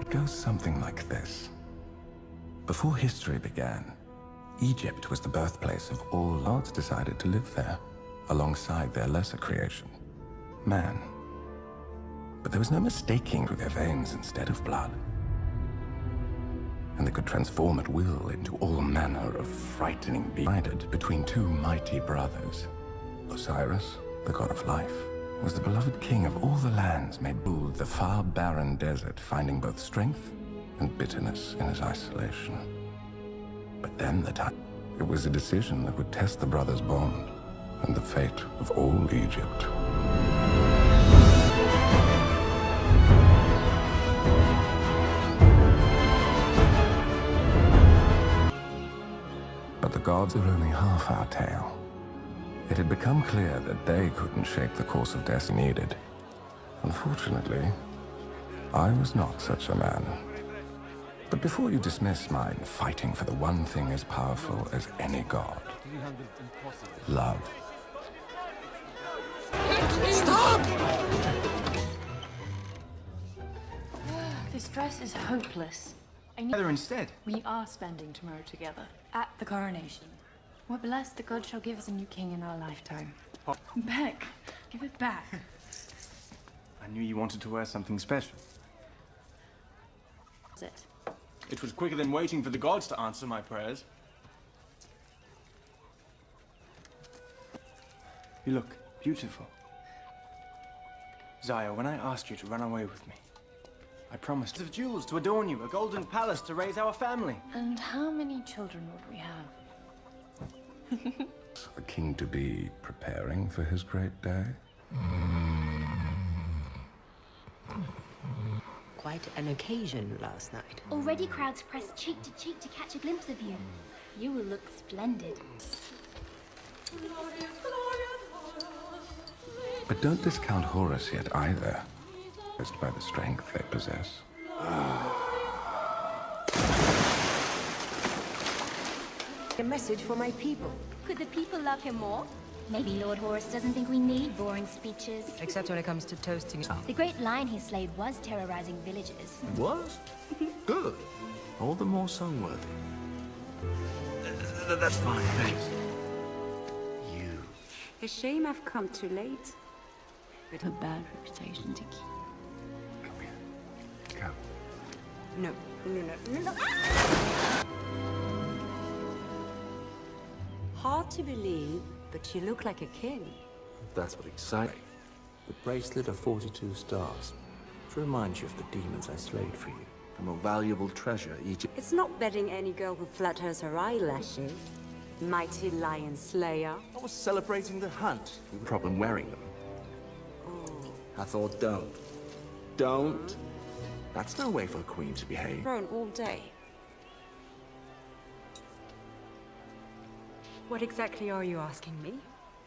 It goes something like this. Before history began, Egypt was the birthplace of all gods decided to live there, alongside their lesser creation, man. But there was no mistaking through their veins instead of blood. And they could transform at will into all manner of frightening beings. Divided between two mighty brothers. Osiris, the god of life, was the beloved king of all the lands made ruled the far barren desert, finding both strength and bitterness in his isolation. But then the time, it was a decision that would test the brothers' bond and the fate of all Egypt. But the gods are only half our tale. It had become clear that they couldn't shape the course of destiny needed. Unfortunately, I was not such a man. But before you dismiss mine fighting for the one thing as powerful as any god, love. Stop! This dress is hopeless. Together instead. We are spending tomorrow together, at the coronation. We're blessed that God shall give us a new king in our lifetime. Beck, give it back. I knew you wanted to wear something special. Is it? It was quicker than waiting for the gods to answer my prayers. You look beautiful. Zaya, when I asked you to run away with me, I promised of jewels to adorn you, a golden palace to raise our family. And how many children would we have? A king-to-be preparing for his great day? Quite an occasion last night. Already crowds pressed cheek to catch a glimpse of you. You will look splendid. But don't discount Horus yet either, just by the strength they possess. A message for my people. Could the people love him more? Maybe Lord Horus doesn't think we need boring speeches. Except when it comes to toasting. The great lion he slayed was terrorizing villages. It was? Good. All the more song-worthy. That's fine, thanks. You. A shame I've come too late. With a bad reputation to keep. Come here. Come. No. Hard to believe, but you look like a king. That's what excites me. The bracelet of 42 stars. To remind you of the demons I slayed for you. The more valuable treasure Egypt. It's not betting any girl who flutters her eyelashes. Mighty lion slayer. I was celebrating the hunt. You had a problem wearing them. I thought, don't. Don't. That's no way for a queen to behave. Thrown all day. What exactly are you asking me?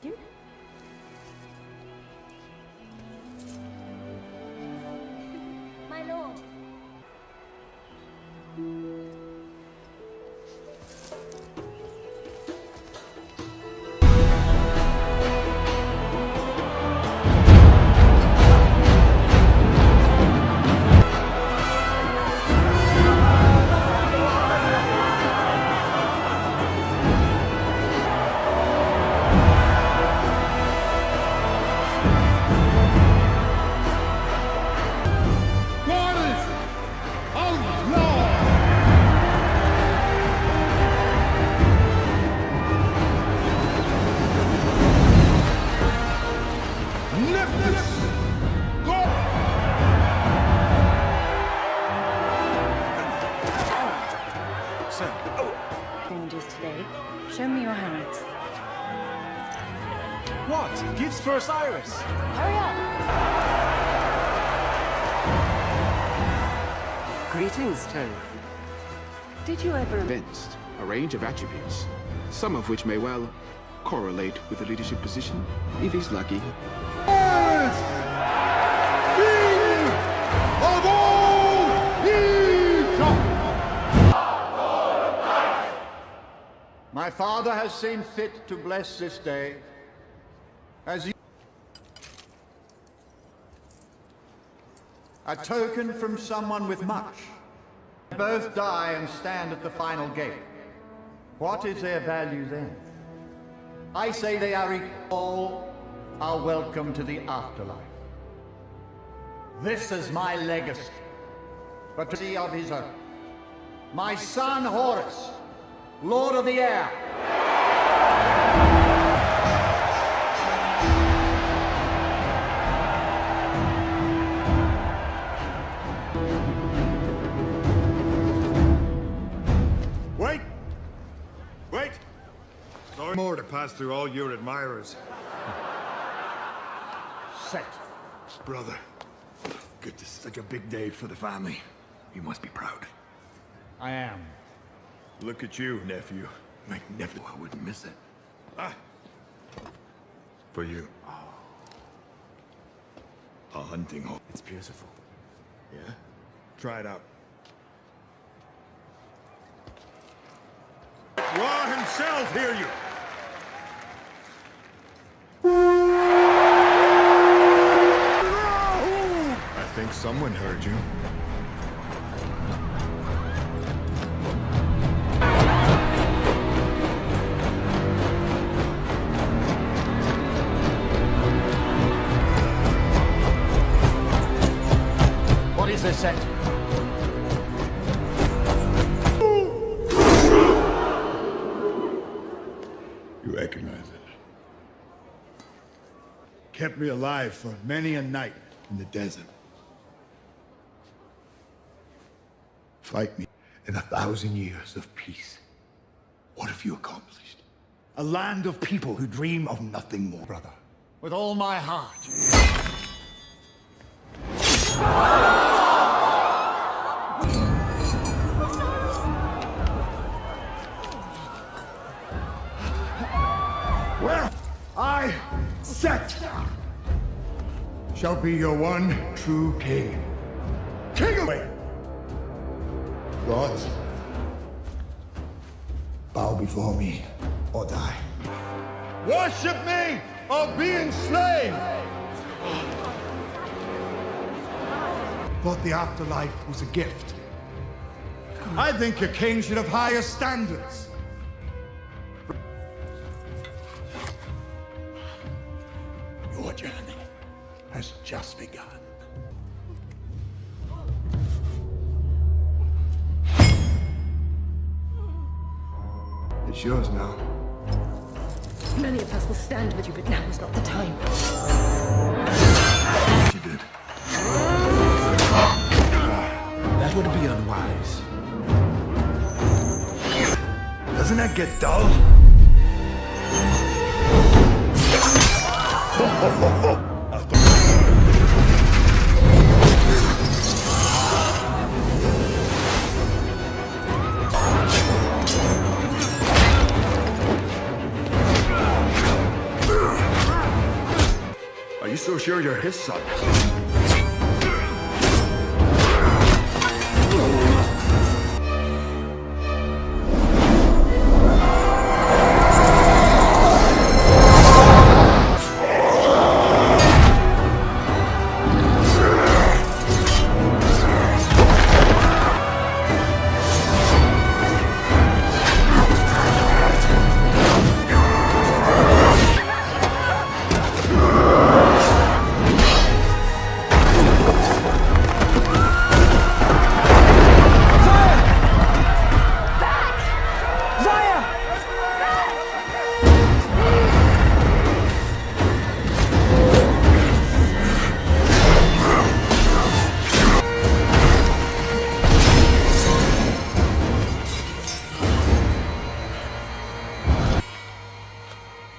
You? My lord. Strangers today. Show me your hands. What? Gifts for Osiris? Hurry up! Greetings, Tove. Did you ever... Convinced, a range of attributes, some of which may well correlate with the leadership position, if he's lucky. My father has seen fit to bless this day A token from someone with much. Both die and stand at the final gate. What is their value then? I say they are equal. All are welcome to the afterlife. This is my legacy, but to see of his own. My son Horus, Lord of the Air. Wait! Wait! Sorry more to pass through all your admirers. Set. Brother, good to see such a big day for the family. You must be proud. I am. Look at you, nephew. My nephew, I wouldn't miss it. Ah! For you. A hunting hole. It's beautiful. Yeah? Try it out. Ra himself hear you! I think someone heard you. What is this set? You recognize it? Kept me alive for many a night in the desert. Fight me in 1,000 years of peace. What have you accomplished? A land of people who dream of nothing more, brother. With all my heart. Well, I, Set, shall be your one true king. King away! Gods, bow before me or die. Worship me or be enslaved! Thought the afterlife was a gift. I think a king should have higher standards. Your journey has just begun. It's yours now. Many of us will stand with you, but now is not the time. You did. That would be unwise. Doesn't that get dull? Are you so sure you're his son?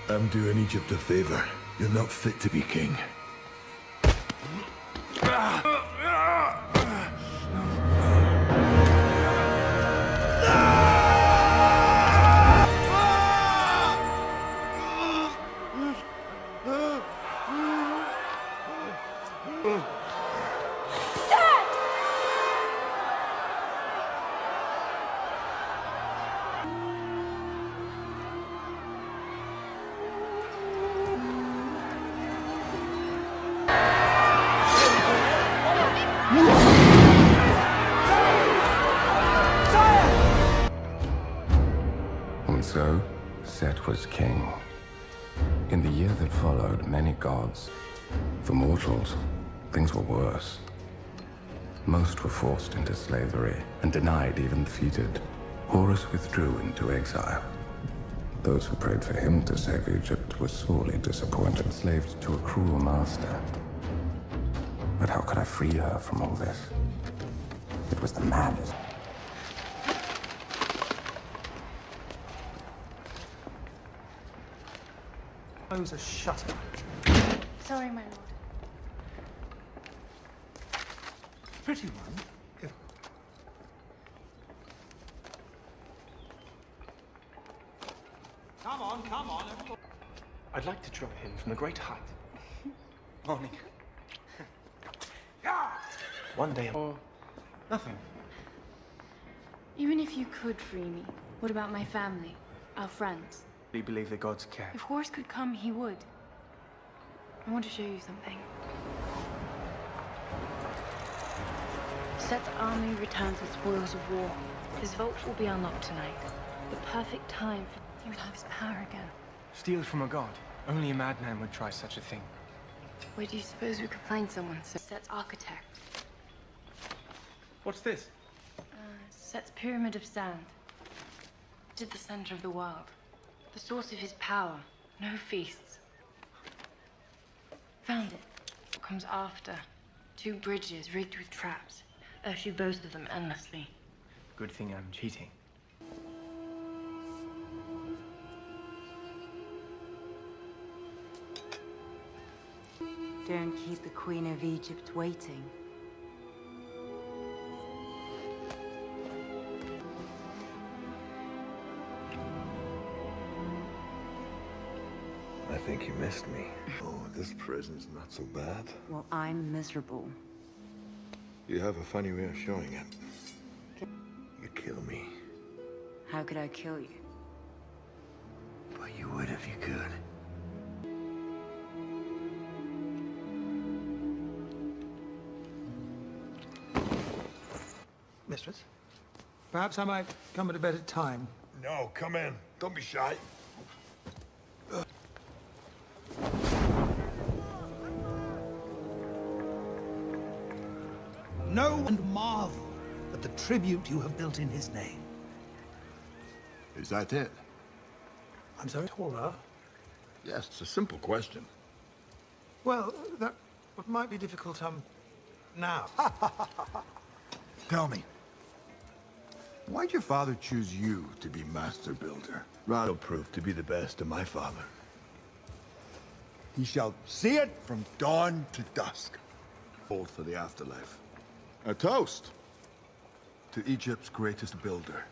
I'm doing Egypt a favor. You're not fit to be king. so, Set was king. In the year that followed, many gods. For mortals, things were worse. Most were forced into slavery and denied even defeated. Horus withdrew into exile. Those who prayed for him to save Egypt were sorely disappointed, enslaved to a cruel master. But how could I free her from all this? It was the madness. Close a shutter. Sorry, my lord. Pretty one, if... Come on, come on. I'd like to drop him from the great height. Morning. One day or nothing. Even if you could free me, what about my family? Our friends? Do you believe the gods care? If Horus could come, he would. I want to show you something. Set's army returns with spoils of war. His vault will be unlocked tonight. The perfect time for he would have his power again. Steal from a god. Only a madman would try such a thing. Where do you suppose we could find someone? Set's architect. What's this? Set's pyramid of sand. It's at the center of the world. The source of his power. No feasts. Found it. What comes after? 2 bridges rigged with traps. She boasts of them endlessly. Good thing I'm cheating. Don't keep the Queen of Egypt waiting. I think you missed me. Oh, this prison's not so bad. Well, I'm miserable. You have a funny way of showing it. You kill me. How could I kill you? But you would if you could. Mistress, perhaps I might come at a better time. No, come in. Don't be shy. Know and marvel at the tribute you have built in his name. Is that it? I'm sorry, Torah. Yes, it's a simple question. Well, that might be difficult, now. Tell me, why'd your father choose you to be master builder? Rather prove to be the best of my father. He shall see it from dawn to dusk. Hold for the afterlife. A toast to Egypt's greatest builder.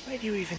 Where do you even...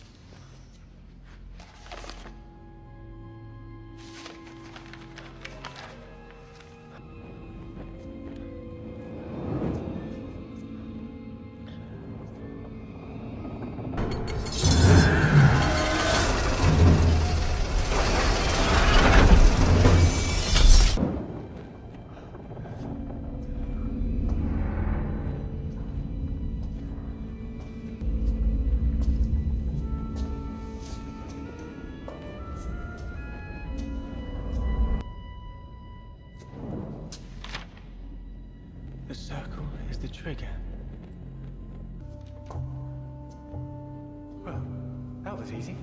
The circle is the trigger. Well, that was easy.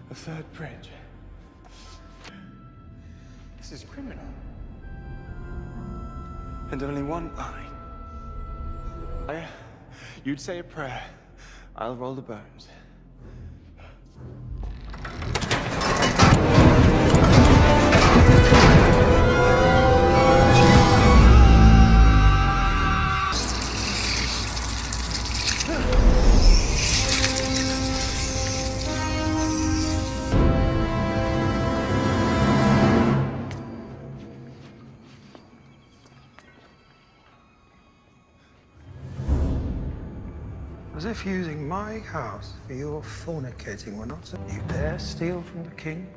A third bridge. This is criminal. And only one eye. You'd say a prayer. I'll roll the bones. As if using my house for your fornicating were not so. You dare steal from the king?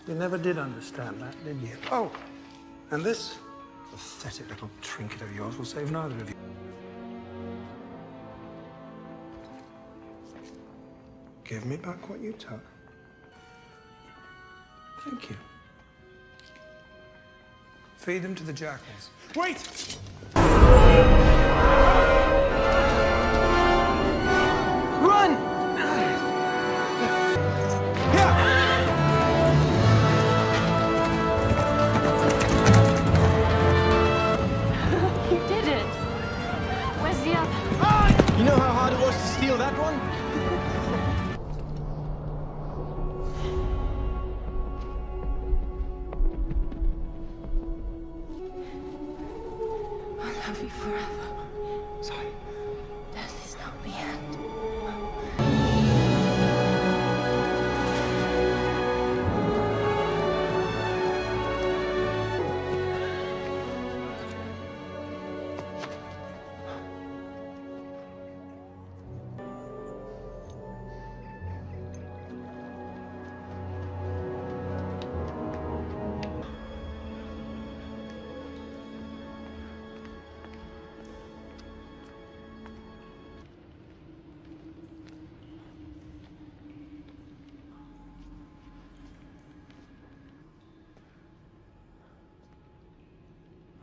You never did understand that, did you? Oh, and this pathetic little trinket of yours will save neither of you. Give me back what you took. Thank you. Feed them to the jackals. Wait! Run! You did it! Where's the other? You know how hard it was to steal that one? I'll love you forever. Sorry. Death is not the end.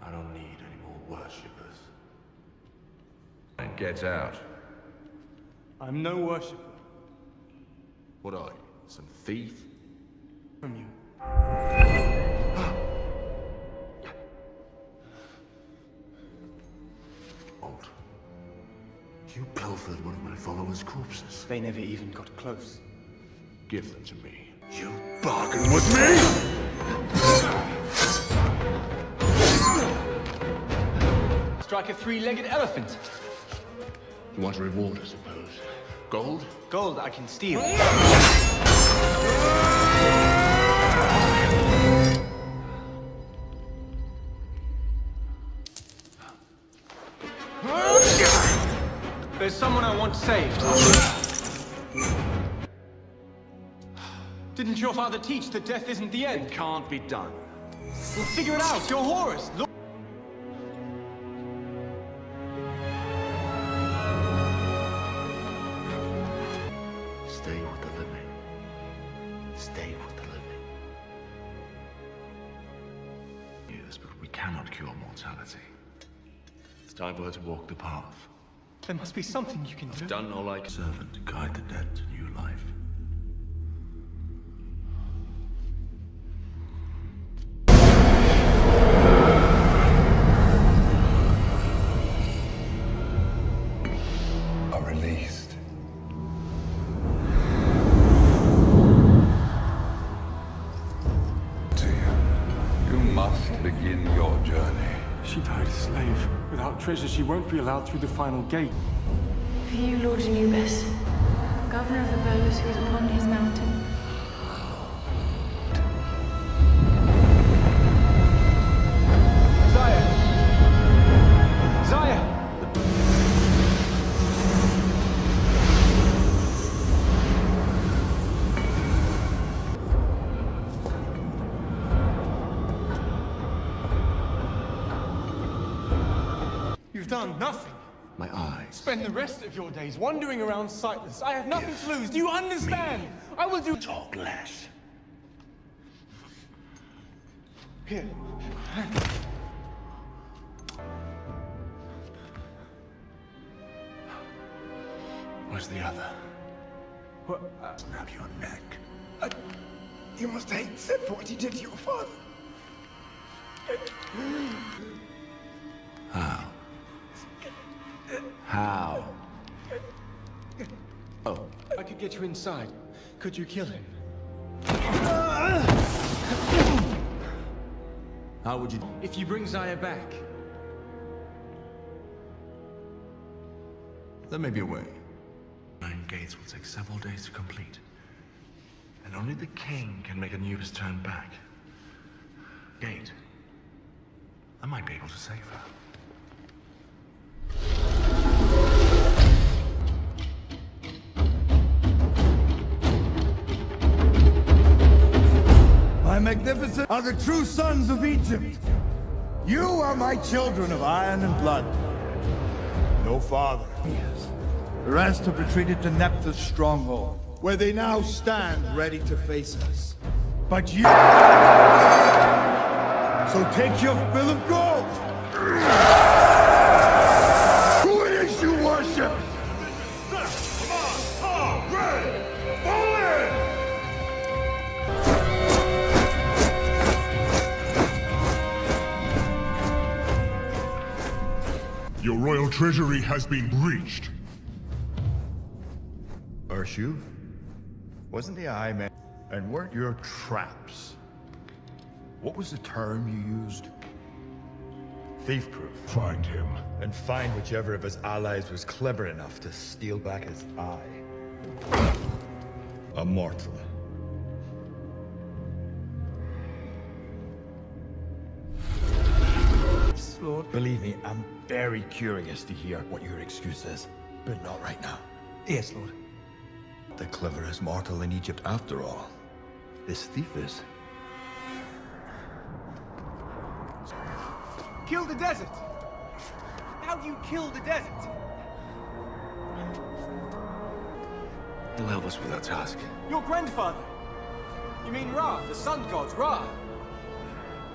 I don't need any more worshippers. And get out. I'm no worshipper What are you? Some thief? from you. Old. You pilfered one of my followers' corpses. They never even got close. Give them to me. You bargain with me? Strike a three-legged elephant. You want a reward, I suppose. Gold? Gold I can steal. There's someone I want saved. Didn't your father teach that death isn't the end? It can't be done. Well, figure it out. You're Horus. Look. Stay with the living. Stay with the living. Yes, but we cannot cure mortality. It's time for her to walk the path. There must be something you can do. Done all like a servant to guide the dead to new life. Are released. To you. You must begin your journey. She died a slave. Without treasure, she won't be allowed through the final gate. For you, Lord Anubis, governor of the bows who is upon his mountain. Zaya! Zaya! You've done nothing. My eyes. Spend the rest of your days wandering around sightless. I have nothing to lose. Do you understand? I will do. Talk less. Here. Where's the other? What? Snap your neck. You must hate Sif for what he did to your father. How? How? Oh. I could get you inside. Could you kill him? How would you... If you bring Zaya back. There may be a way. 9 gates will take several days to complete. And only the king can make Anubis turn back. Gate. I might be able to save her. My magnificent are the true sons of Egypt. You are my children of iron and blood. No father. Yes. The rest have retreated to Nephthys' stronghold, where they now stand ready to face us. But you... So take your fill of gold! Who it is you worship? Your royal treasury has been breached. Urshu? Wasn't the Eye Man? And weren't your traps? What was the term you used? Thief-proof. Find him. And find whichever of his allies was clever enough to steal back his eye. A mortal. Lord. Believe me, I'm very curious to hear what your excuse is. But not right now. Yes, Lord. The cleverest mortal in Egypt after all. This thief is. Kill the desert! How do you kill the desert? He'll help us with our task. Your grandfather! You mean Ra, the sun god, Ra?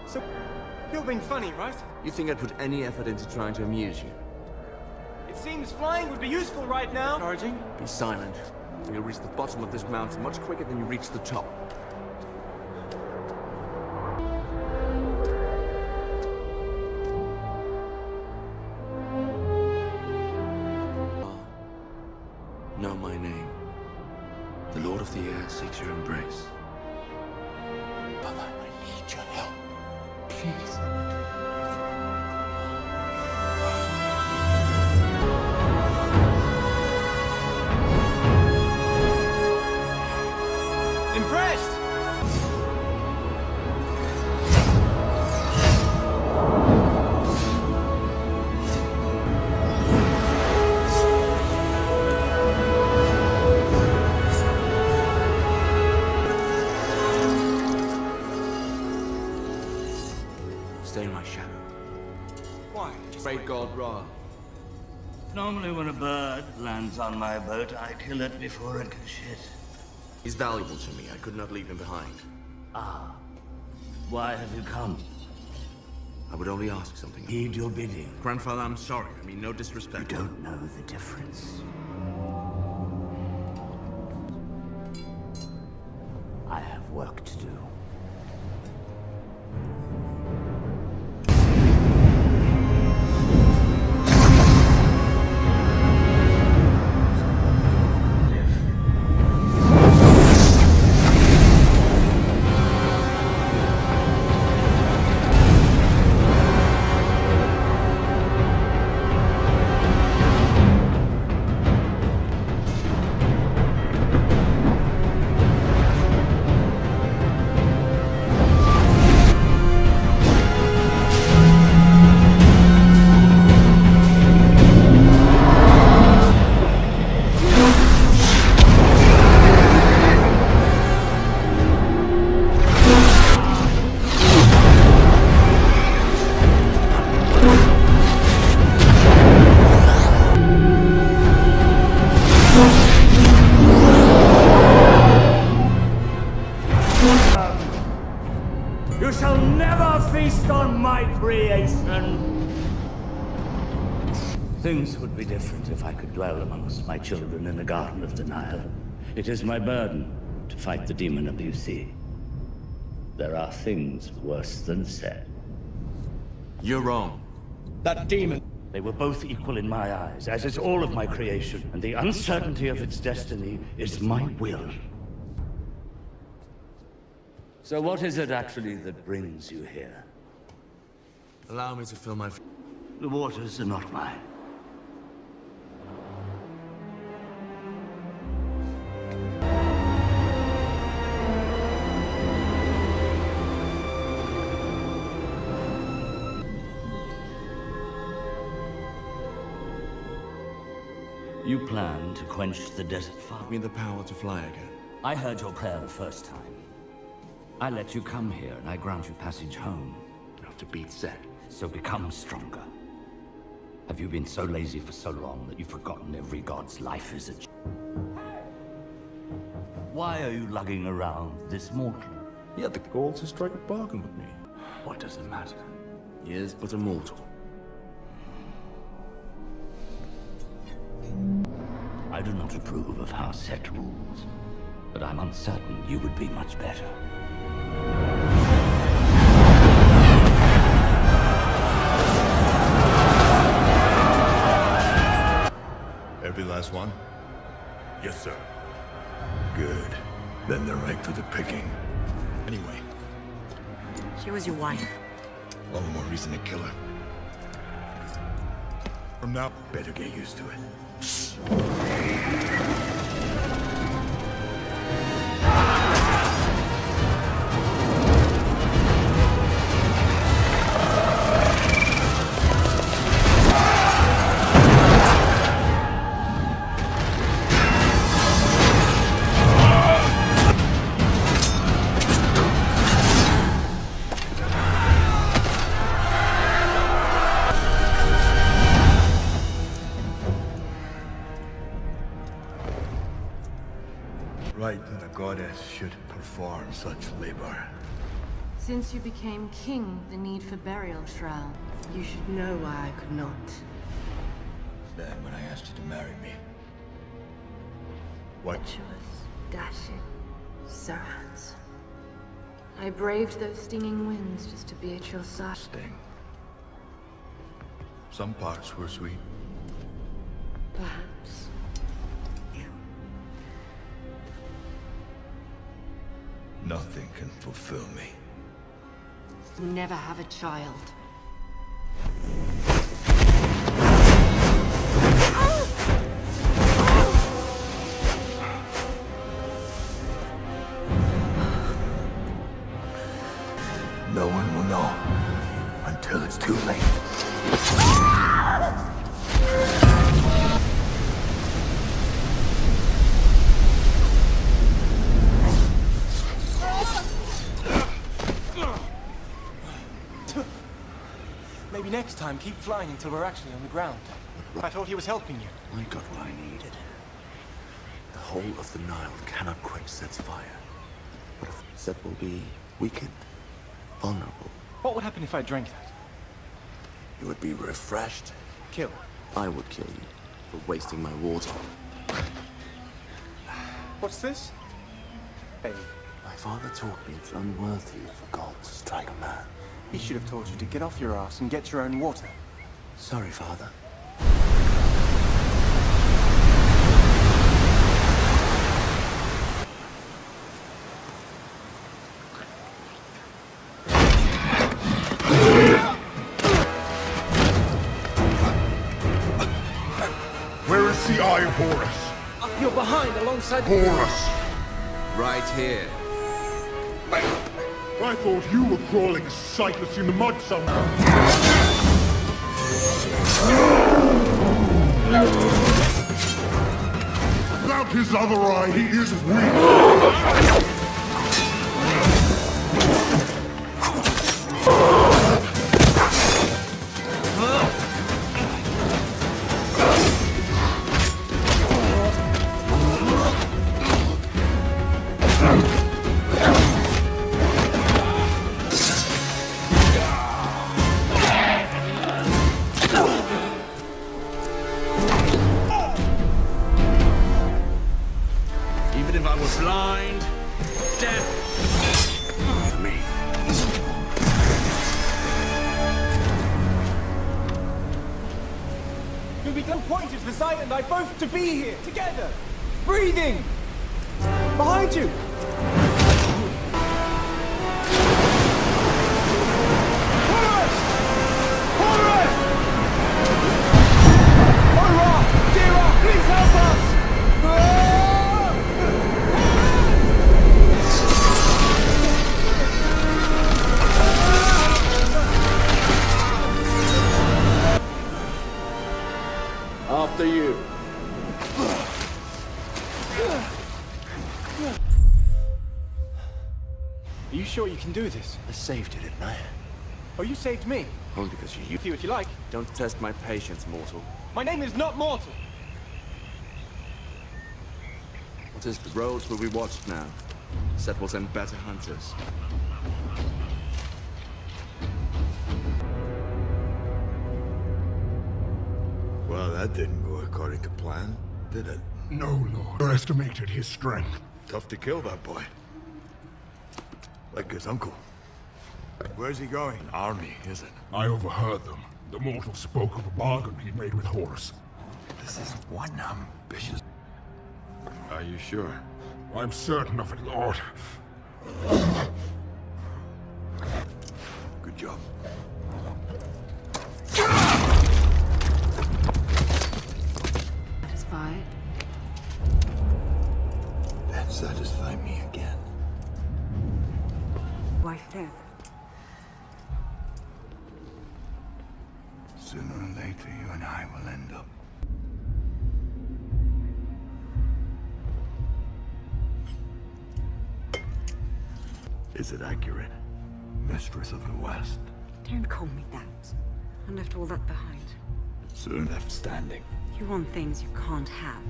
So, you're being funny, right? You think I'd put any effort into trying to amuse you? It seems flying would be useful right now. Charging? Be silent. You'll reach the bottom of this mountain much quicker than you reach the top. Know my name. The Lord of the Air seeks your embrace. But I need your help. Please. Impressed! Stay in my shadow. Why? Great God Ra. Normally when a bird lands on my boat, I kill it before it can shit. He's valuable to me. I could not leave him behind. Ah. Why have you come? I would only ask something. Heed your bidding. Grandfather, I'm sorry. I mean no disrespect. You don't know the difference. I have work to do. Things would be different if I could dwell amongst my children in the Garden of the Nile. It is my burden to fight the demon of Busi. There are things worse than Set. You're wrong. That demon! They were both equal in my eyes, as is all of my creation, and the uncertainty of its destiny is my will. So what is it actually that brings you here? Allow me to fill my... The waters are not mine. You plan to quench the desert fire. Give me the power to fly again. I heard your prayer the first time. I let you come here, and I grant you passage home. You have to beat Set, so become stronger. Have you been so lazy for so long that you've forgotten every god's life is a... Why are you lugging around this mortal? He had the gall to strike a bargain with me. What does it matter? He is but a mortal. I do not approve of how Set rules, but I'm uncertain you would be much better. Every last one? Yes, sir. Good. Then they're ripe for the picking. Anyway, She was your wife. All the more reason to kill her. From now, better get used to it. Right that a goddess should perform such labor. Since you became king, the need for burial shroud. You should know why I could not. Then when I asked you to marry me. What? Virtuous, dashing, servants. I braved those stinging winds just to be at your side. Sting. Some parts were sweet. Perhaps. Nothing can fulfill me. You never have a child. No one will know until it's too late. Maybe next time, keep flying until we're actually on the ground. I thought he was helping you. I got what I needed. The whole of the Nile cannot quench Set's fire. But if Set will be weakened, vulnerable. What would happen if I drank that? You would be refreshed. Kill. I would kill you for wasting my water. What's this? Hey. My father taught me it's unworthy for God to strike a man. He should have taught you to get off your ass and get your own water. Sorry, Father. Where is the Eye of Horus? You're behind, alongside Horus! Right here. I thought you were crawling sightless in the mud somewhere. Without his other eye, he is weak. You're blind, deaf. For me. It would become pointless for Sight and I both to be here, together, breathing, behind you. Horus! Horus! Oh, Ra! Dear Ra, please help us! After you. Are you sure you can do this? I saved you, didn't I? Oh, you saved me. Only because you If you like. don't test my patience, mortal. My name is not mortal. What is the roads will be watched now? Set will send better hunters. Well, that didn't go according to plan, did it? No, Lord. Underestimated his strength. Tough to kill that boy. Like his uncle. Where's he going? An army, is it? I overheard them. The mortal spoke of a bargain he'd made with Horus. This is one ambitious... Are you sure? I'm certain of it, Lord. Good job. Satisfied? Then satisfy me again. Why live? Sooner or later, you and I will end up. Is it accurate? Mistress of the West. Don't call me that. I left all that behind. Soon left standing. You want things you can't have.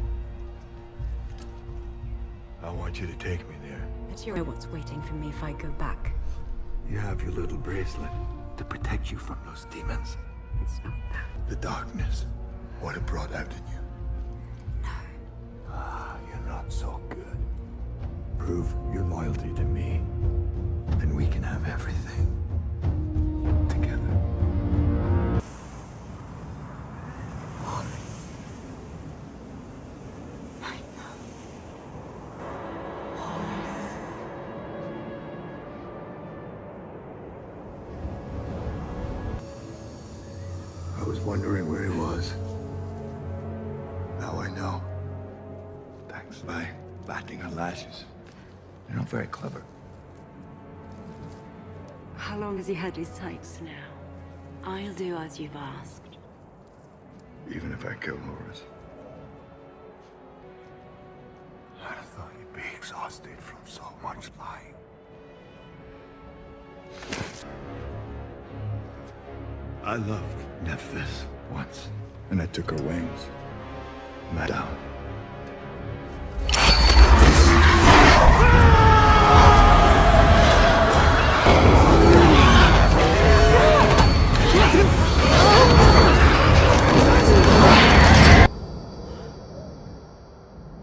I want you to take me there. But you know what's waiting for me if I go back. You have your little bracelet to protect you from those demons. It's not that. The darkness. What it brought out in you. No. Ah, you're not so good. Prove your loyalty to me, and we can have everything. Together. I was wondering where he was. Now I know. Thanks. By batting her lashes. You're not very clever. How long has he had his sights now? I'll do as you've asked. Even if I kill Horus. I thought you'd be exhausted from so much lying. I loved Nephthys once, and I took her wings. Madame.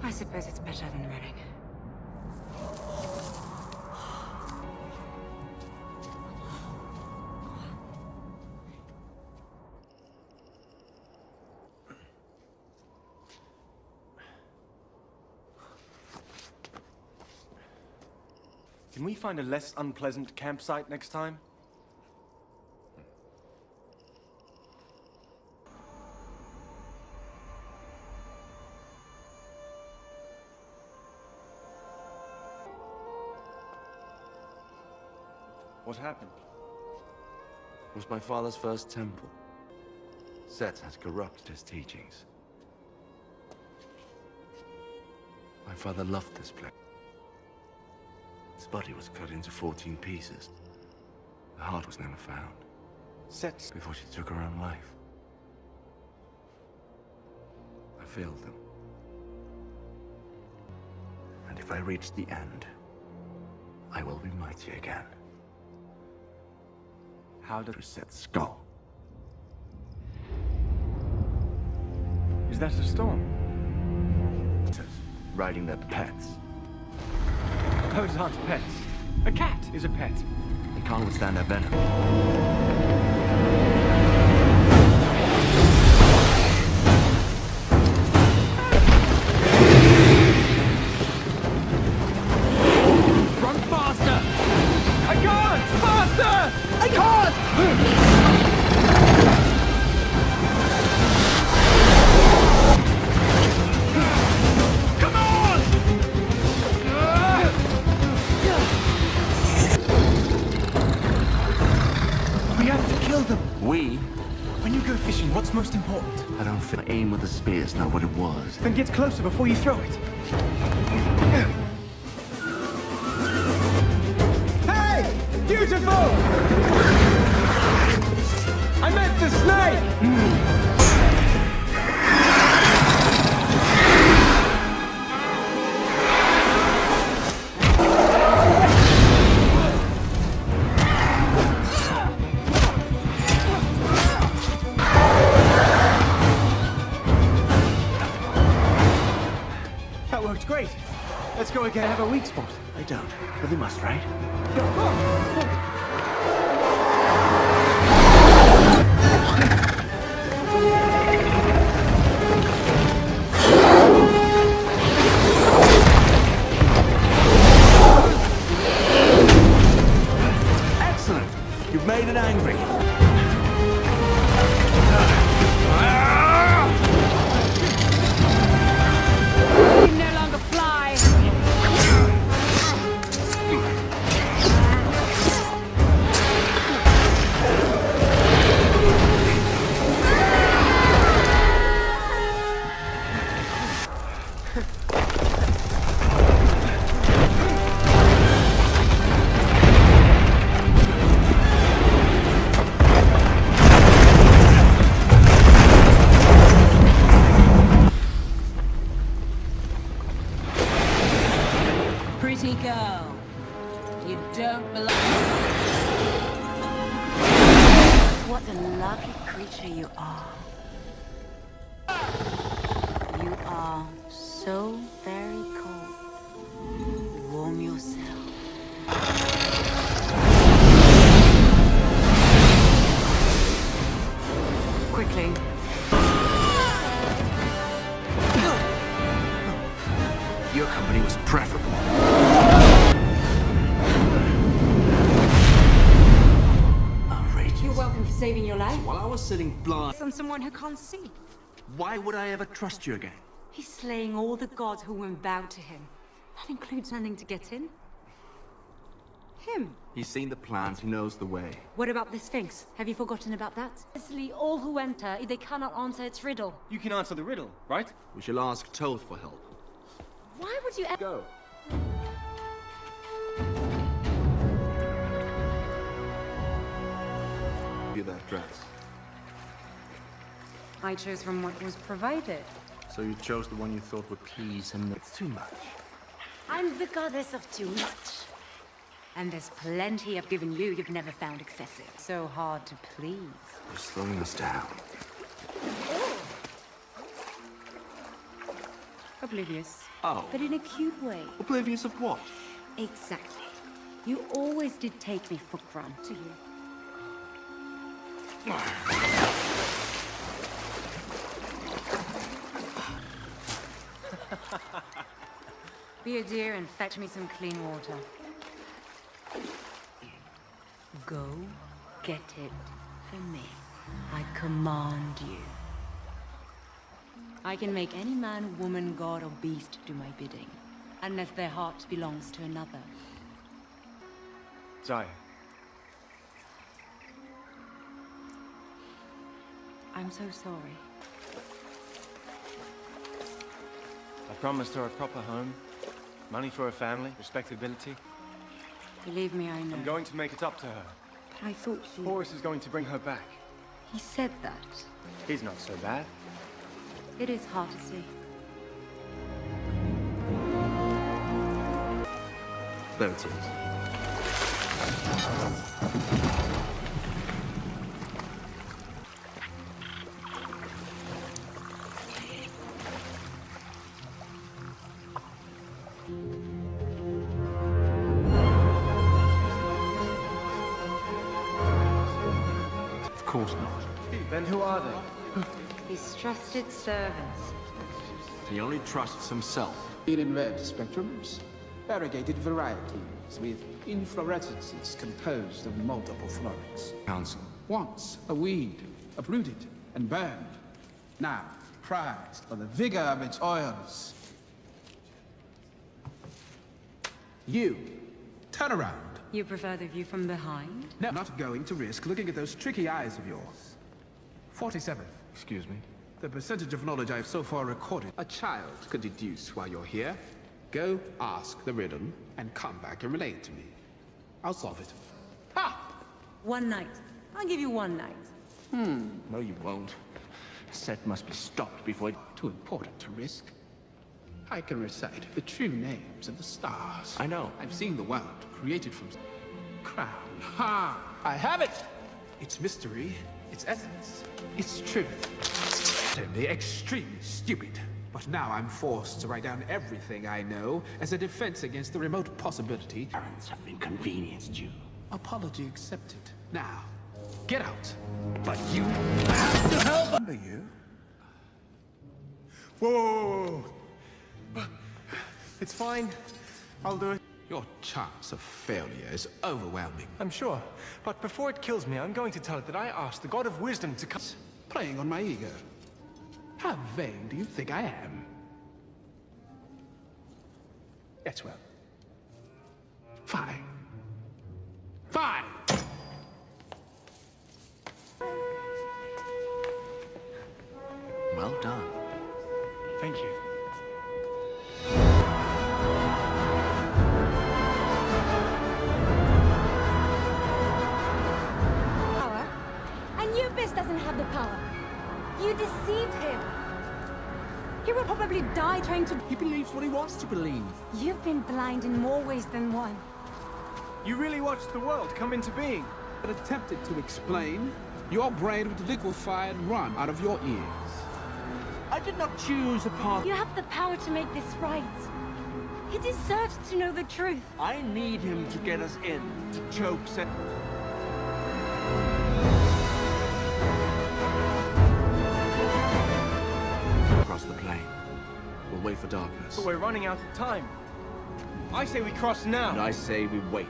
I suppose it's better than running. Can we find a less unpleasant campsite next time? What happened? It was my father's first temple. Set had corrupted his teachings. My father loved this place. His body was cut into 14 pieces. The heart was never found. Set before she took her own life. I failed them. And if I reach the end, I will be mighty again. How did Set's skull? Is that a storm? Riding their pets. Those aren't pets. A cat is a pet. They can't withstand our venom. Run faster! I can't! Faster! I can't! Come on! We have to kill them. We? When you go fishing, what's most important? I don't think aim with the spear is not what it was. Then get closer before you throw it. Hey! Beautiful! I meant the snake! That worked great. Let's go again and have a weak spot. I don't, but they must, right? Excellent! You've made it angry. You can no longer fly. Pretty girl, you don't belong. What a lovely creature you are. You are so very cold. Warm yourself. Quickly. Your company was preferable. You're welcome for saving your life. While I was sitting blind, On someone who can't see. why would I ever trust you again? He's slaying all the gods who won't bow to him. That includes planning to get in. Him. He's seen the plans, he knows the way. What about the Sphinx? Have you forgotten about that? Obviously, all who enter, they cannot answer its riddle. You can answer the riddle, right? We shall ask Toth for help. Why would you Go. You that dress. I chose from what was provided. So you chose the one you thought would please him. It's too much. I'm the goddess of too much. And there's plenty I've given you you've never found excessive. So hard to please. You're slowing us down. Oblivious. Oh. But in a cute way. Oblivious of what? Exactly. You always did take me for granted. Be a dear and fetch me some clean water. Go get it for me. I command you. I can make any man, woman, god, or beast do my bidding, unless their heart belongs to another. Zaya. I'm so sorry. I promised her a proper home, money for her family, respectability. Believe me, I know. I'm going to make it up to her. But I thought you... Horus is going to bring her back. He said that. He's not so bad. It is hard to see. There it is. course not. Then who are they? His trusted servants. He only trusts himself. In red spectrums, variegated varieties with inflorescences composed of multiple florets. Council. Once a weed, uprooted and burned. Now prized for the vigor of its oils. You, turn around. You prefer the view from behind? No, not going to risk looking at those tricky eyes of yours. 47. Excuse me? The percentage of knowledge I've so far recorded, a child could deduce while you're here. Go ask the riddle and come back and relay it to me. I'll solve it. Ha! One night. I'll give you one night. No, you won't. Set must be stopped before it... Too important to risk. I can recite the true names of the stars. I know. I've seen the world created from crown. Ha! I have it! Its mystery, its essence, its truth. Utterly, extremely stupid. But now I'm forced to write down everything I know as a defense against the remote possibility. Parents have inconvenienced you. Apology accepted. Now, get out. But you have to help. Remember you? Whoa! It's fine. I'll do it. Your chance of failure is overwhelming. I'm sure. But before it kills me, I'm going to tell it that I asked the God of Wisdom to come. Playing on my ego. How vain do you think I am? Yes, well. Fine. Fine! Well done. Thank you. Power? Anubis doesn't have the power. You deceived him. He will probably die trying to... He believes what he wants to believe. You've been blind in more ways than one. You really watched the world come into being. But attempted to explain, your brain would liquefy and run out of your ears. I did not choose a path. You have the power to make this right. He deserves to know the truth. I need him to get us in, to choke Set. Across the plain. We'll wait for darkness. But we're running out of time. I say we cross now. And I say we wait.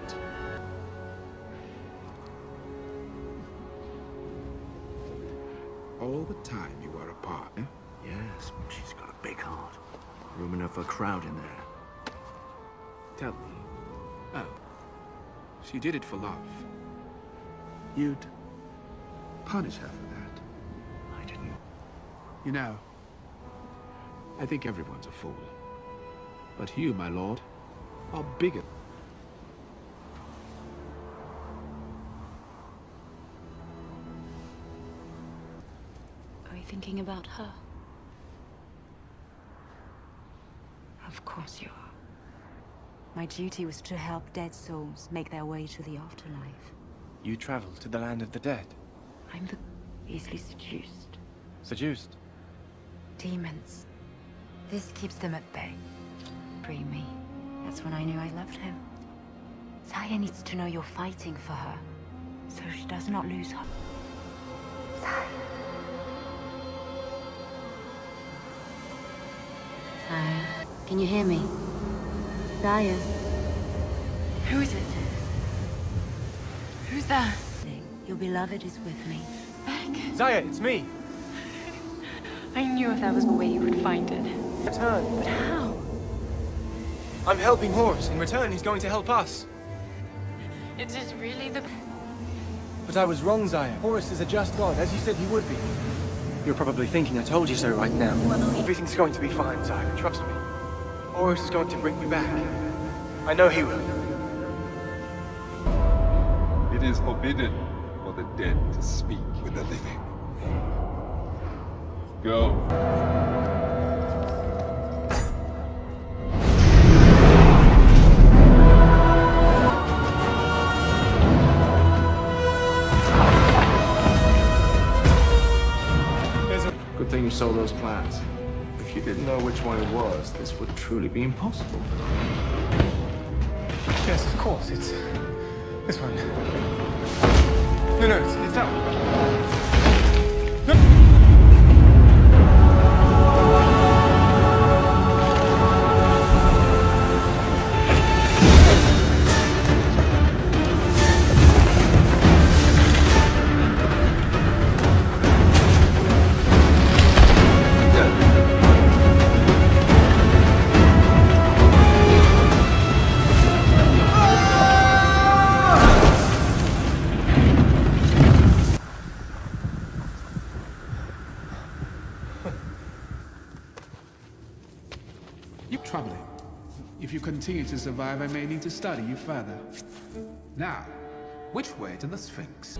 All the time you were apart, eh? Yes, she's got a big heart. Room enough for a crowd in there. Tell me. Oh. She did it for love. You'd punish her for that. I didn't. You know, I think everyone's a fool. But you, my lord, are bigger. Are you thinking about her? Of course you are. My duty was to help dead souls make their way to the afterlife. You traveled to the land of the dead. I'm the easily seduced. Seduced? Demons. This keeps them at bay. Free me. That's when I knew I loved him. Saya needs to know you're fighting for her, so she does not lose hope. Saya. Saya. Can you hear me? Saya. Who is it? Who's there? Your beloved is with me. Beck. Zaya, it's me. I knew if that was the way you would find it. Return. But how? I'm helping Horus. In return, he's going to help us. Is this really the... But I was wrong, Zaya. Horus is a just god, as you said he would be. You're probably thinking I told you so right now. Everything's going to be fine, Zaya. Trust me. Horus is going to bring me back. I know he will. It is forbidden for the dead to speak with the living. Go. Good thing you sold those plans. If you didn't know which one it was, this would truly be impossible. Yes, of course. It's this one. No, it's that one. You're troubling. If you continue to survive, I may need to study you further. Now, which way to the Sphinx?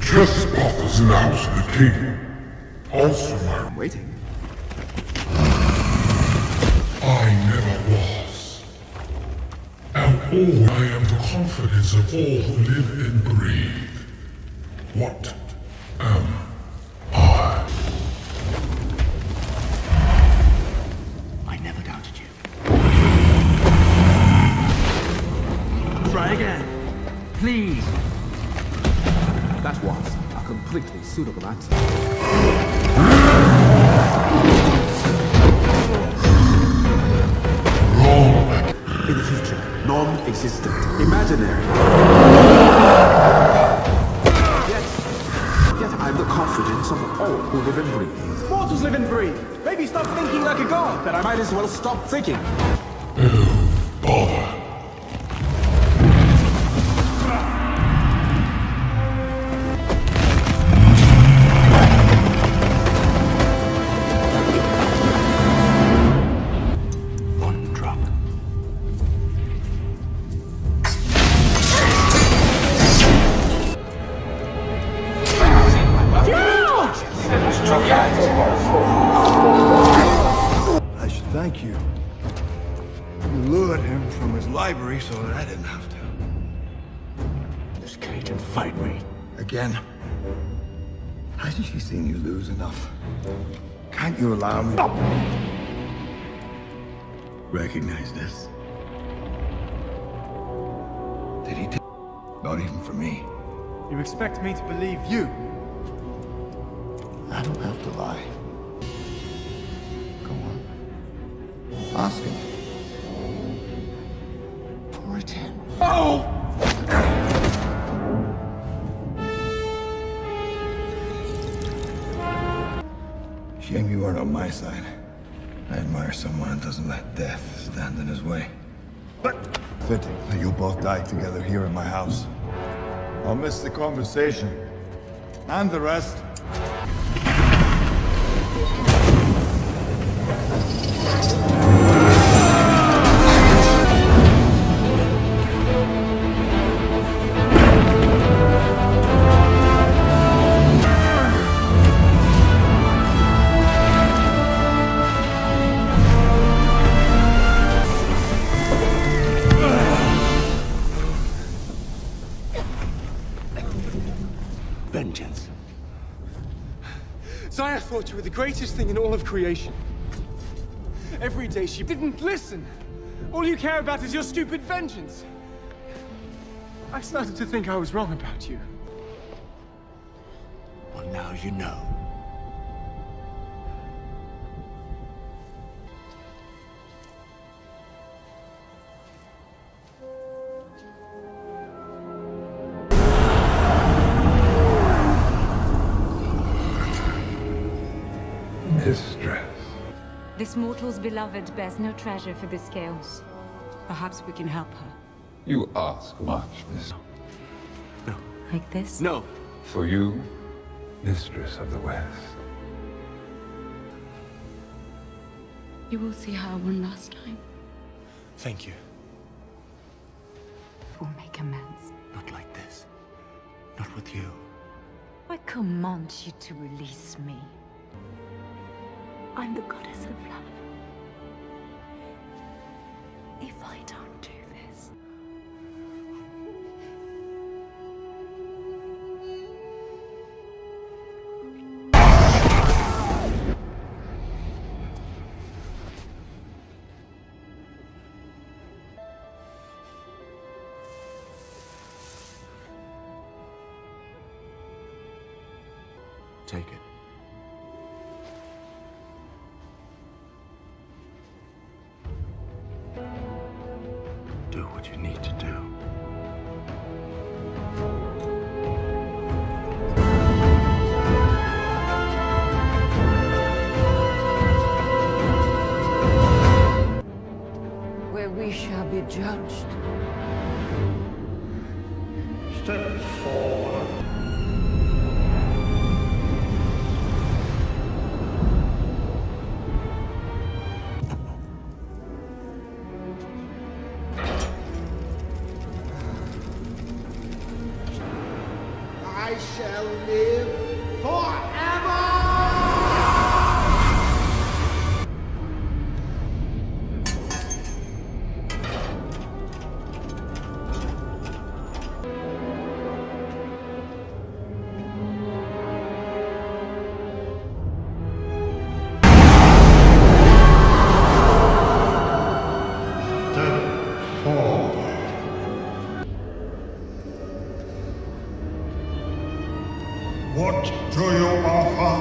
Trespassers in the house of the king. Also my... Waiting. I never was. And all I am the confidence of all who live and breathe. What am I? I never doubted you. Try again. Please. That was a completely suitable answer. In the future, non-existent, imaginary. Yet I'm the confidence of all who live and breathe. Mortals live and breathe. Maybe stop thinking like a god. Then I might as well stop thinking. Bother. I should thank you. You lured him from his library so that I didn't have to. This cage and fight me. Again? Hasn't she seen you lose enough? Can't you allow me... Recognize this? Did he take... Not even for me. You expect me to believe you? I don't have to lie. Go on. Ask him. Pour it in. Oh! Shame you weren't on my side. I admire someone who doesn't let death stand in his way. But fitting that you'll both die together here in my house. I'll miss the conversation. And the rest. Vengeance. Zaya thought you were the greatest thing in all of creation. Every day she didn't listen. All you care about is your stupid vengeance. I started to think I was wrong about you. Well, now you know. Mistress. This mortal's beloved bears no treasure for the scales. Perhaps we can help her. You ask much, miss. Like this? No. For you, mistress of the West. You will see her one last time. Thank you. We'll make amends. Not like this. Not with you. I command you to release me. I'm the goddess of love. If I don't do this... Take it. Do what you need to do. We shall be judged. Step forward. I shall live forever! What do you offer?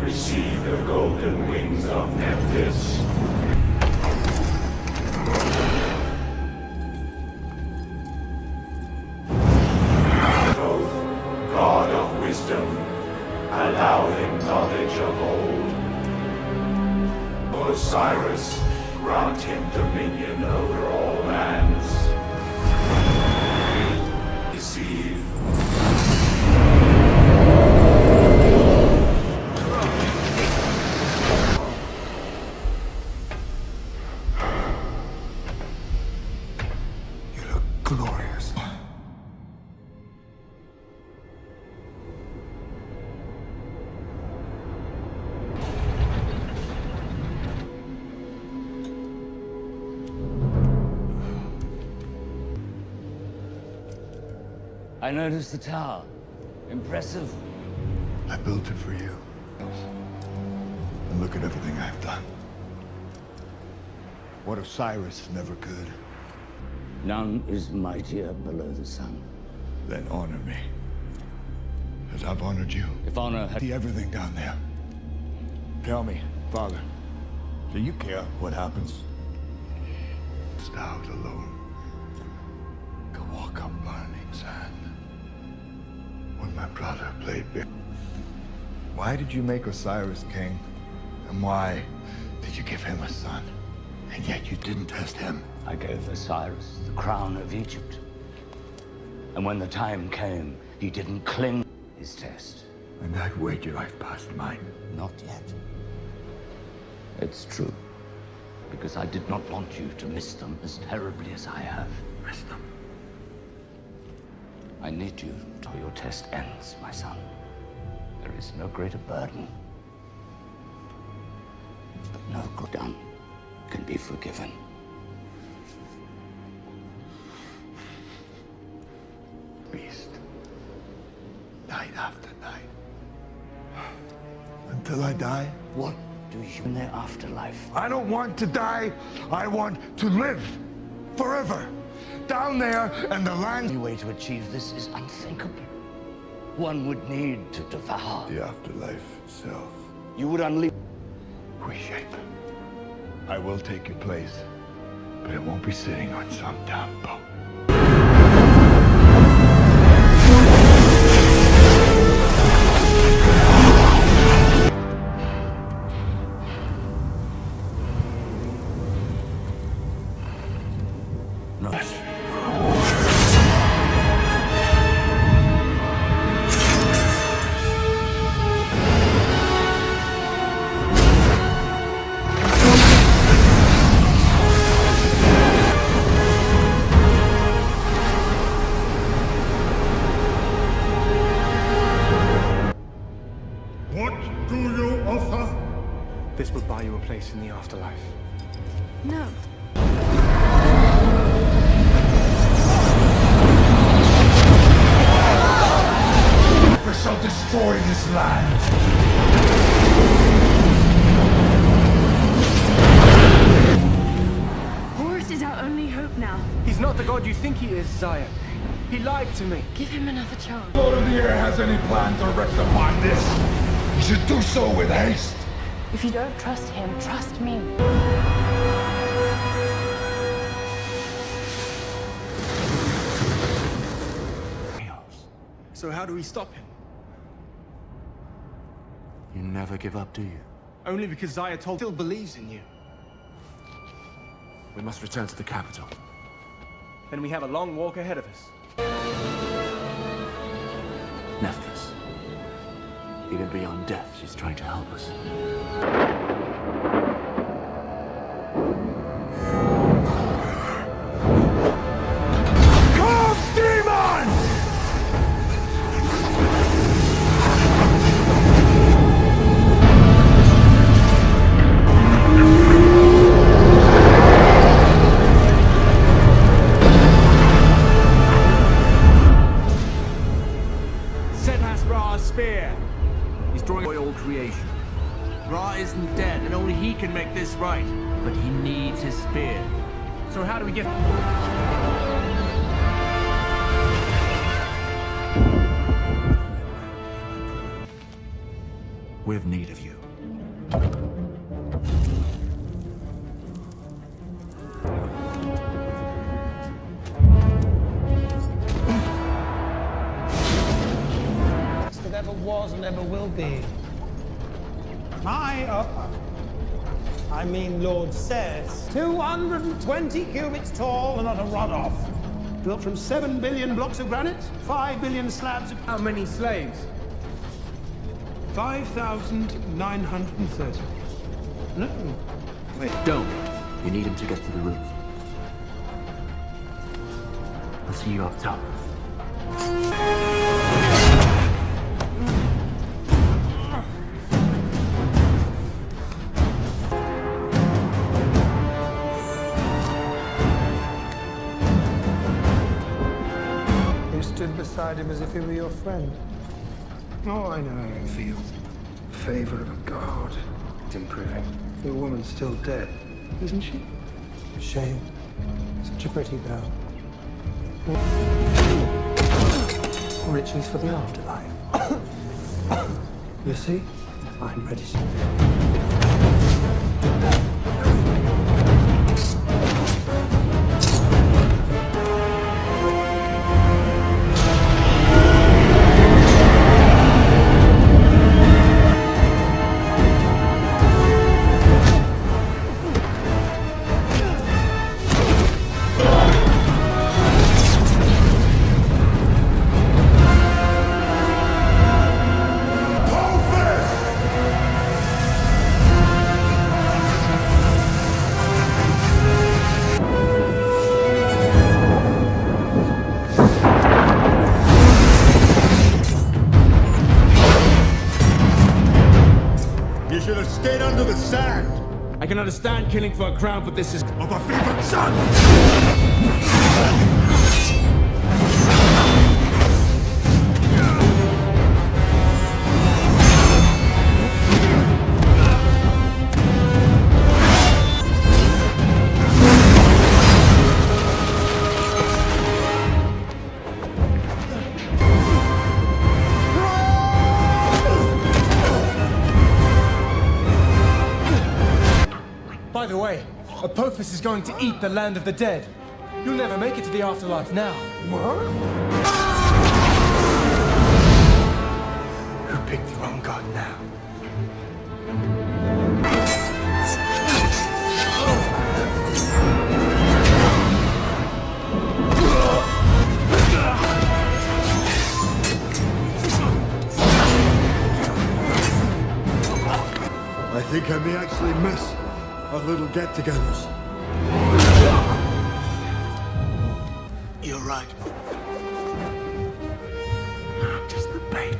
Receive the golden wings of Nephthys. God of wisdom, allow them knowledge of old. Osiris, grant him dominion over all lands. Deceive. Glorious. I noticed the tower. Impressive. I built it for you. And look at everything I've done. What Osiris never could. None is mightier below the sun. Then honor me. As I've honored you. If honor had... See everything down there. Tell me, Father, do you care what happens? Just out alone. Go walk on burning sand. When my brother played big. Why did you make Osiris king? And why did you give him a son? And yet you didn't test him. I gave Osiris the crown of Egypt. And when the time came, he didn't cling to his test. And I'd wager I've passed mine. Not yet. It's true. Because I did not want you to miss them as terribly as I have. Miss them? I need you till your test ends, my son. There is no greater burden. But no good done can be forgiven. Beast. Night after night. Until I die? What do you in their afterlife? I don't want to die. I want to live. Forever. Down there and the land. The only way to achieve this is unthinkable. One would need to devour. The afterlife itself. You would unleash. Reshape. I will take your place. But it won't be sitting on some damn boat. This will buy you a place in the afterlife. No. We shall destroy this land. Horus is our only hope now. He's not the god you think he is, Zion. He lied to me. Give him another chance. Lord of the Air has any plan to rectify this, you should do so with haste. If you don't trust him, trust me. So how do we stop him? You never give up, do you? Only because Zaya still believes in you. We must return to the capital. Then we have a long walk ahead of us. Nephthys. Even beyond death, she's trying to help us. Come, demons! Set has Ra's spear. He's drawing royal creation. Ra isn't dead, and only he can make this right. But he needs his spear. So how do we get... We have need of you. That ever was and ever will be. I mean Lord says, 220 cubits tall and not a rod off. Built from 7 billion blocks of granite, 5 billion slabs of... How many slaves? 5,930. No. Wait, don't. You need him to get to the roof. I'll see you up top. You stood beside him as if he were your friend. Oh, I know how you feel. Favor of a god. It's improving. The woman's still dead, isn't she? Shame. Such a pretty girl. Riches for the afterlife. You see? I'm ready to... You should have stayed under the sand. I can understand killing for a crown, but this is... Of a favorite son! By the way, Apophis is going to eat the land of the dead. You'll never make it to the afterlife now. What? Who picked the wrong god now? I think I may actually miss our little get-togethers. You're right. Just the bait.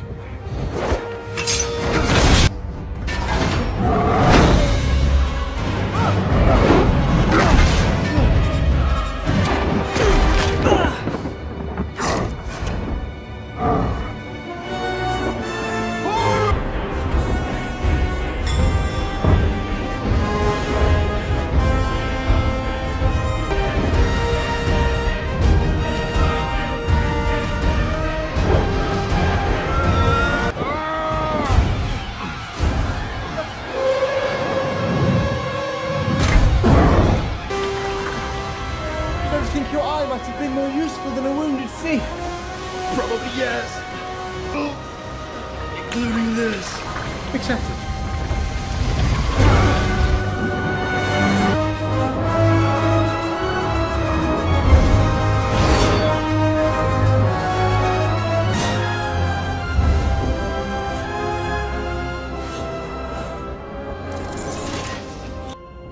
don't think your eye might have been more useful than a wounded thief. Probably yes. Including this. Accepted.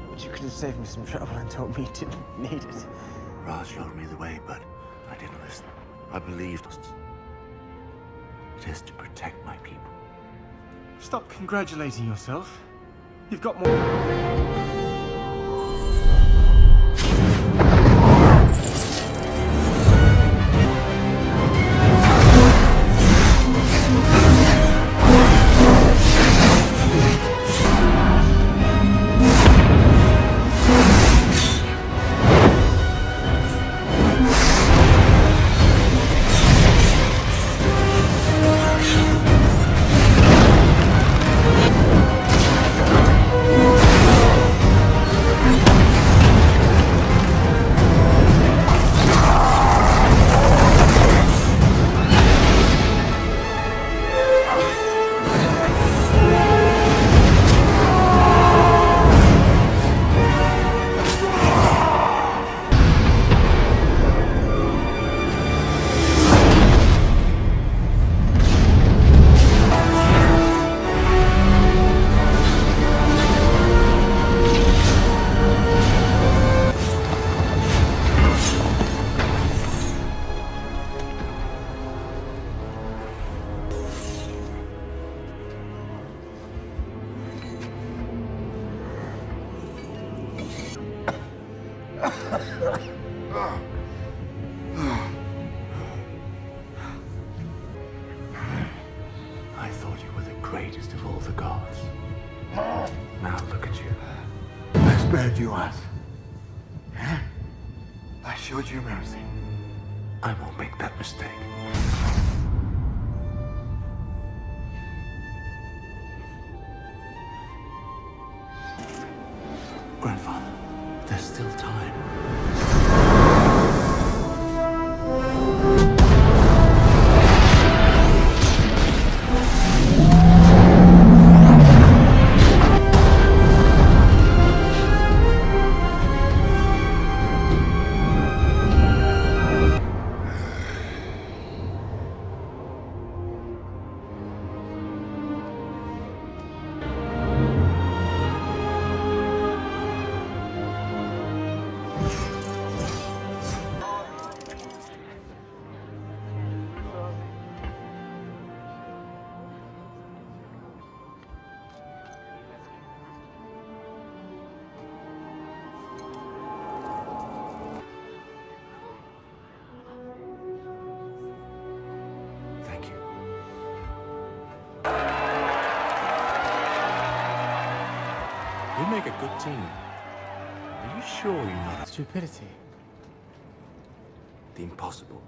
But you could have saved me some trouble and told me you didn't need it. Ra showed me the way, but I didn't listen. I believed it is to protect my people. Stop congratulating yourself. You've got more. I thought you were the greatest of all the gods. Now look at you. I spared you once. I showed you mercy. I won't make that mistake. Grandfather, there's still time. Thank you. We make a good team. Are you sure you're not Stupidity. the impossible?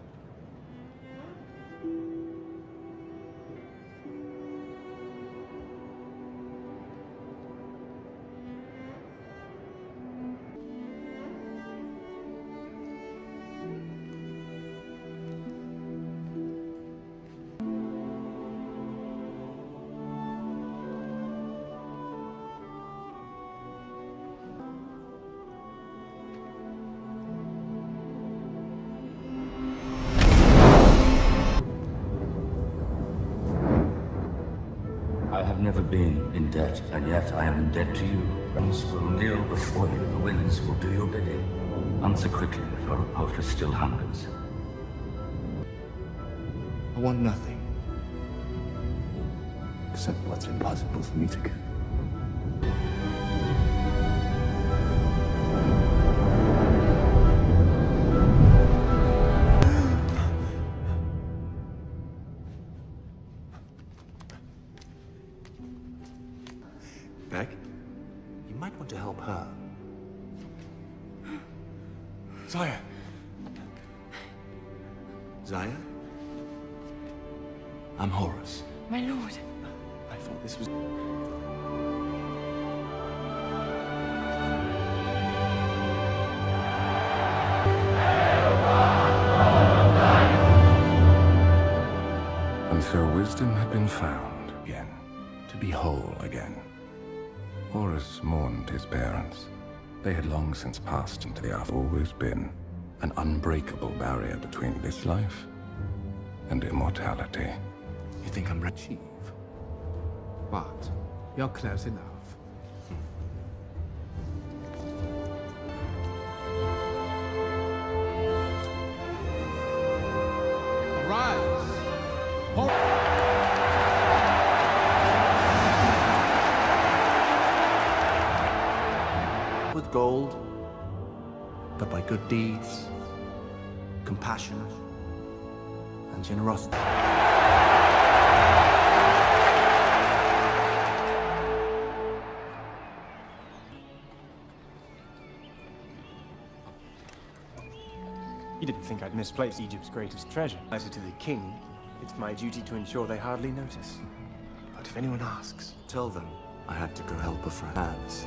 I have never been in debt, and yet I am in debt to you. Winds will kneel before you, the winds will do your bidding. Answer quickly before Apophis still hungers. I want nothing. Except what's impossible for me to give. Beck, you might want to help her. Zaya. Zaya? I'm Horus. My lord. I thought this was... so wisdom had been found again, to be whole again. Horus mourned his parents. They had long since passed into the after. Always been an unbreakable barrier between this life and immortality. You think I'm achieve? But you're close enough. Arise! With gold, but by good deeds, compassion, and generosity. You didn't think I'd misplace Egypt's greatest treasure. As to the king, it's my duty to ensure they hardly notice. But if anyone asks... Tell them I had to go help a friend. Hands.